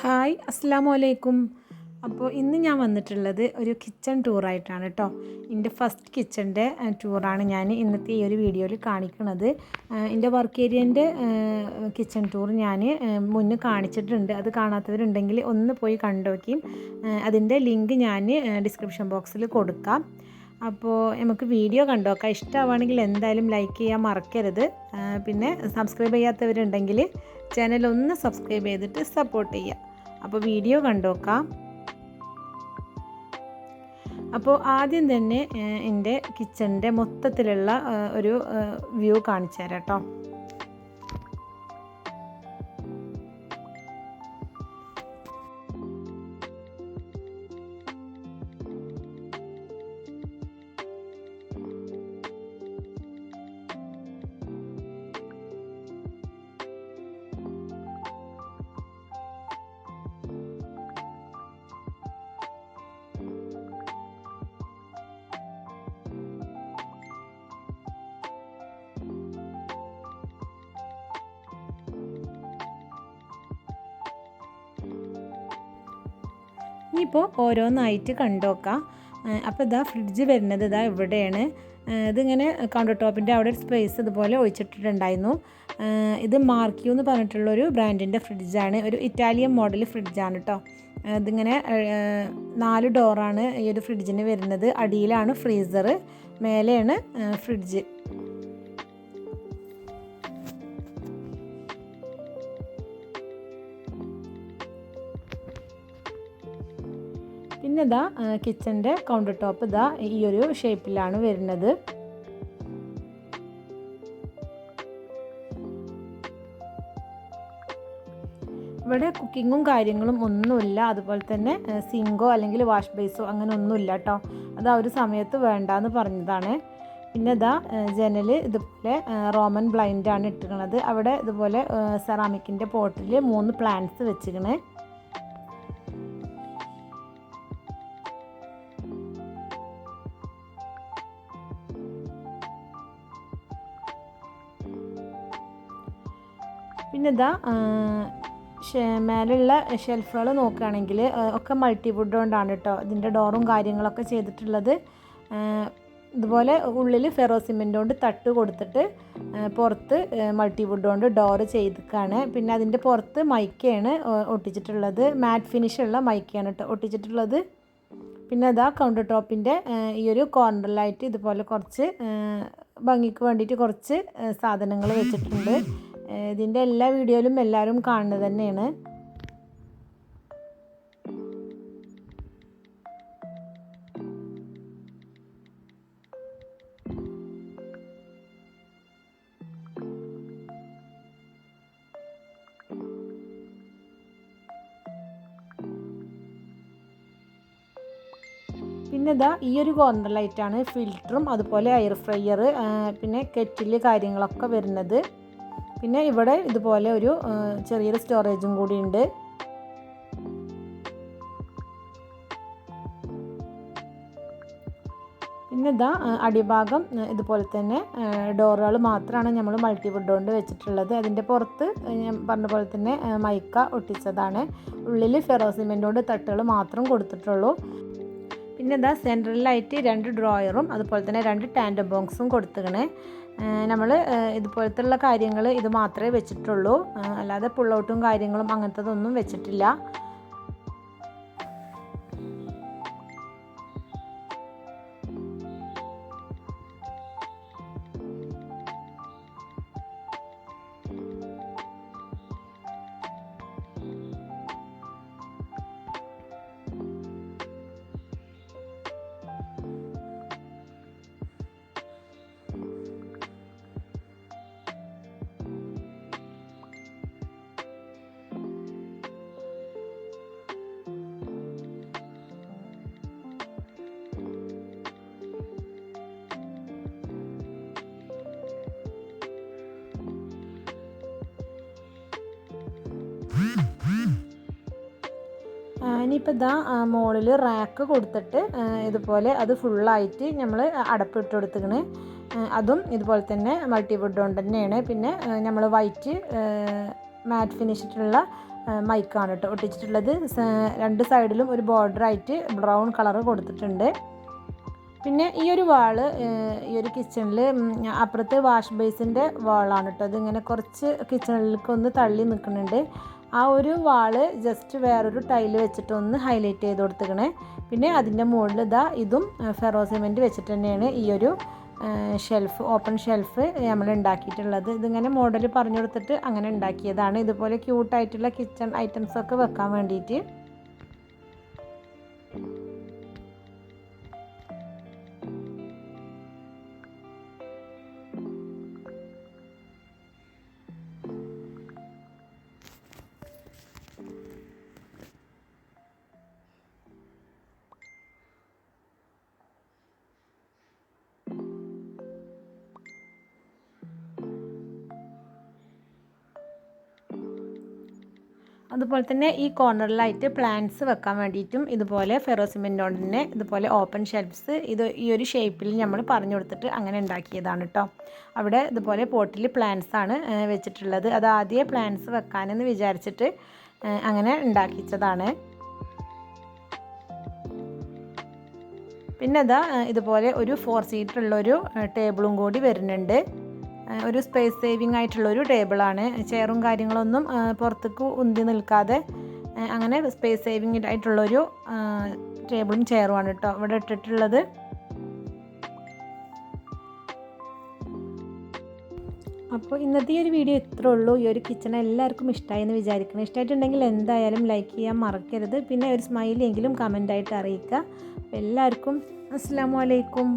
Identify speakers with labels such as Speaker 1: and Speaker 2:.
Speaker 1: Hi അസ്സലാമു അലൈക്കും. അപ്പോൾ ഇന്ന് ഞാൻ വന്നിട്ടുള്ളത് ഒരു കിച്ചൺ ടൂറായിട്ടാണ് കേട്ടോ. എൻ്റെ ഫസ്റ്റ് കിച്ചൻ്റെ ടൂറാണ് ഞാൻ ഇന്നത്തെ ഈ ഒരു വീഡിയോയിൽ കാണിക്കുന്നത്. എൻ്റെ വർക്ക് ഏരിയൻ്റെ കിച്ചൺ ടൂർ ഞാൻ മുന്നേ കാണിച്ചിട്ടുണ്ട്. അത് കാണാത്തവരുണ്ടെങ്കിൽ ഒന്ന് പോയി കണ്ടോക്കിയും അതിൻ്റെ ലിങ്ക് ഞാൻ ഡിസ്ക്രിപ്ഷൻ ബോക്സിൽ കൊടുക്കാം. അപ്പോൾ നമുക്ക് വീഡിയോ കണ്ടോക്കാം. ഇഷ്ടമാണെങ്കിൽ എന്തായാലും ലൈക്ക് ചെയ്യാൻ മറക്കരുത്. പിന്നെ സബ്സ്ക്രൈബ് ചെയ്യാത്തവരുണ്ടെങ്കിൽ ചാനൽ ഒന്ന് സബ്സ്ക്രൈബ് ചെയ്തിട്ട് സപ്പോർട്ട് ചെയ്യുക. അപ്പോൾ വീഡിയോ കണ്ടോക്കാം. അപ്പോൾ ആദ്യം തന്നെ എൻ്റെ കിച്ചണിൻ്റെ മൊത്തത്തിലുള്ള ഒരു വ്യൂ കാണിച്ചു തരാം കേട്ടോ. ഇനിയിപ്പോൾ ഓരോന്നായിട്ട് കണ്ടോക്കാം. അപ്പോൾ ഇതാ ഫ്രിഡ്ജ് വരുന്നത് ഇതാ ഇവിടെയാണ്. ഇതിങ്ങനെ കൗണ്ടർ ടോപ്പിൻ്റെ അവിടെ ഒരു സ്പേസ് ഇതുപോലെ ഒഴിച്ചിട്ടുണ്ടായിരുന്നു. ഇത് മാർക്യൂ എന്ന് പറഞ്ഞിട്ടുള്ളൊരു ബ്രാൻഡിൻ്റെ ഫ്രിഡ്ജാണ്. ഒരു ഇറ്റാലിയൻ മോഡൽ ഫ്രിഡ്ജാണ് കേട്ടോ. ഇതിങ്ങനെ 4 ഡോറാണ് ഈ ഒരു ഫ്രിഡ്ജിന് വരുന്നത്. അടിയിലാണ് ഫ്രീസർ, മേലെയാണ് ഫ്രിഡ്ജ്. പിന്നെ ഇതാ കിച്ചൻ്റെ കൗണ്ടർ ടോപ്പ് ഇതാ ഈ ഒരു ഷേപ്പിലാണ് വരുന്നത്. ഇവിടെ കുക്കിങ്ങും കാര്യങ്ങളും ഒന്നുമില്ല. അതുപോലെ തന്നെ സിങ്കോ അല്ലെങ്കിൽ വാഷ് ബേസോ അങ്ങനെ ഒന്നുമില്ല കേട്ടോ. അത് ആ ഒരു സമയത്ത് വേണ്ടാന്ന് പറഞ്ഞതാണ്. പിന്നെ ഇതാ ജനൽ ഇതുപോലെ റോമൻ ബ്ലൈൻഡാണ് ഇട്ടിരിക്കുന്നത്. അവിടെ ഇതുപോലെ സെറാമിക്കിൻ്റെ പോട്ടിൽ 3 പ്ലാന്റ്സ് വെച്ചിരിക്കണേ. പിന്നെ ഇതാ മേലുള്ള ഷെൽഫുകൾ നോക്കുകയാണെങ്കിൽ ഒക്കെ മൾട്ടിവുഡ് കൊണ്ടാണ് കേട്ടോ ഇതിൻ്റെ ഡോറും കാര്യങ്ങളൊക്കെ ചെയ്തിട്ടുള്ളത്. ഇതുപോലെ ഉള്ളിൽ ഫെറോ സിമെൻ്റ് കൊണ്ട് തട്ട് കൊടുത്തിട്ട് പുറത്ത് മൾട്ടിവുഡ് കൊണ്ട് ഡോറ് ചെയ്തിട്ടാണ്. പിന്നെ അതിൻ്റെ പുറത്ത് മൈക്കയാണ് ഒട്ടിച്ചിട്ടുള്ളത്. മാറ്റ് ഫിനിഷുള്ള മൈക്കയാണ് കേട്ടോ ഒട്ടിച്ചിട്ടുള്ളത്. പിന്നെ അതാ കൗണ്ടർ ടോപ്പിൻ്റെ ഈ ഒരു കോർണറിലായിട്ട് ഇതുപോലെ കുറച്ച് ഭംഗിക്ക് വേണ്ടിയിട്ട് കുറച്ച് സാധനങ്ങൾ വെച്ചിട്ടുണ്ട്. ഇതിൻ്റെ എല്ലാ വീഡിയോയിലും എല്ലാവരും കാണുന്നത് തന്നെയാണ്. പിന്നെ ഇതാ ഈ ഒരു കോർണർ ലൈറ്റാണ് ഫിൽറ്ററും അതുപോലെ എയർ ഫ്രയർ പിന്നെ കെറ്റിൽ കാര്യങ്ങളൊക്കെ വരുന്നത്. പിന്നെ ഇവിടെ ഇതുപോലെ ഒരു ചെറിയൊരു സ്റ്റോറേജും കൂടി ഉണ്ട്. പിന്നെ ഇതാ അടിഭാഗം ഇതുപോലെ തന്നെ ഡോറുകൾ മാത്രമാണ് നമ്മൾ മൾട്ടിവുഡ് കൊണ്ട് വെച്ചിട്ടുള്ളത്. അതിൻ്റെ പുറത്ത് ഞാൻ പറഞ്ഞ പോലെ തന്നെ മൈക്ക ഒട്ടിച്ചതാണ്. ഉള്ളിൽ ഫെറോ സിമെൻ്റ് കൊണ്ട് തട്ടുകൾ മാത്രം കൊടുത്തിട്ടുള്ളൂ. പിന്നെ ഇതാ സെൻട്രലായിട്ട് 2 ഡ്രോയറും അതുപോലെ തന്നെ 2 ടാൻഡം ബോക്സും കൊടുത്തിക്കണേ. നമ്മൾ ഇതുപോലത്തുള്ള കാര്യങ്ങൾ ഇത് മാത്രമേ വെച്ചിട്ടുള്ളൂ. അല്ലാതെ പുള്ളൗട്ടും കാര്യങ്ങളും അങ്ങനത്തതൊന്നും വെച്ചിട്ടില്ല. ഇനിയിപ്പോൾ ഇതാ മുകളിൽ റാക്ക് കൊടുത്തിട്ട് ഇതുപോലെ അത് ഫുള്ളായിട്ട് നമ്മൾ അടപ്പിട്ട് കൊടുത്തിക്കണ്. അതും ഇതുപോലെ തന്നെ മൾട്ടിവുഡ് കൊണ്ട് തന്നെയാണ്. പിന്നെ നമ്മൾ വൈറ്റ് മാറ്റ് ഫിനിഷിട്ടുള്ള മൈക്കാണ് കേട്ടോ ഒട്ടിച്ചിട്ടുള്ളത്. രണ്ട് സൈഡിലും ഒരു ബോർഡറായിട്ട് ബ്രൗൺ കളർ കൊടുത്തിട്ടുണ്ട്. പിന്നെ ഈ ഒരു വാള് ഈ ഒരു കിച്ചണിൽ അപ്പുറത്ത് വാഷ് ബേസിൻ്റെ വാളാണ് കേട്ടോ. അതിങ്ങനെ കുറച്ച് കിച്ചണിലേക്ക് ഒന്ന് തള്ളി നിൽക്കുന്നുണ്ട്. ആ ഒരു വാള് ജസ്റ്റ് വേറൊരു ടൈല് വെച്ചിട്ടൊന്ന് ഹൈലൈറ്റ് ചെയ്ത് കൊടുത്തിക്കണേ. പിന്നെ അതിൻ്റെ മുകളിൽ ഇതും ഫെറോ സിമെൻറ്റ് വെച്ചിട്ട് തന്നെയാണ് ഈ ഒരു ഷെൽഫ്, ഓപ്പൺ ഷെൽഫ് നമ്മൾ ഉണ്ടാക്കിയിട്ടുള്ളത്. ഇതിങ്ങനെ മോഡൽ പറഞ്ഞു കൊടുത്തിട്ട് അങ്ങനെ ഉണ്ടാക്കിയതാണ്. ഇതുപോലെ ക്യൂട്ടായിട്ടുള്ള കിച്ചൺ ഐറ്റംസൊക്കെ വെക്കാൻ വേണ്ടിയിട്ട്. അതുപോലെ തന്നെ ഈ കോർണറിലായിട്ട് പ്ലാന്റ്സ് വെക്കാൻ വേണ്ടിയിട്ടും ഇതുപോലെ ഫെറോ സിമെൻറ്റ് കൊണ്ട് തന്നെ ഇതുപോലെ ഓപ്പൺ ഷെൽഫ്സ് ഈ ഒരു ഷേപ്പിൽ നമ്മൾ പറഞ്ഞു കൊടുത്തിട്ട് അങ്ങനെ ഉണ്ടാക്കിയതാണ് കേട്ടോ. അവിടെ ഇതുപോലെ പോട്ടിൽ പ്ലാന്റ്സ് ആണ് വെച്ചിട്ടുള്ളത്. അത് ആദ്യമേ പ്ലാന്റ്സ് വെക്കാനെന്ന് വിചാരിച്ചിട്ട് അങ്ങനെ ഉണ്ടാക്കിച്ചതാണ്. പിന്നെ ഇതുപോലെ ഒരു 4 സീറ്ററുള്ളൊരു ടേബിളും കൂടി വരുന്നുണ്ട്. ഒരു സ്പേസ് സേവിങ് ആയിട്ടുള്ളൊരു ടേബിളാണ്. ചെയറും കാര്യങ്ങളൊന്നും പുറത്തേക്ക് ഉന്തി നിൽക്കാതെ അങ്ങനെ സ്പേസ് സേവിങ് ആയിട്ടുള്ളൊരു ടേബിളും ചെയറുമാണ് കേട്ടോ ഇവിടെ ഇട്ടിട്ടുള്ളത്. അപ്പോൾ ഇന്നത്തെ ഈ ഒരു വീഡിയോ ഇത്രേ ഉള്ളൂ. ഈ ഒരു കിച്ചൺ എല്ലാവർക്കും ഇഷ്ടമായി എന്ന് വിചാരിക്കണം. ഇഷ്ടമായിട്ടുണ്ടെങ്കിൽ എന്തായാലും ലൈക്ക് ചെയ്യാൻ മറക്കരുത്. പിന്നെ ഒരു സ്മൈലെങ്കിലും കമൻ്റായിട്ട് അറിയിക്കുക. അപ്പോൾ എല്ലാവർക്കും അസ്സലാമു അലൈക്കും.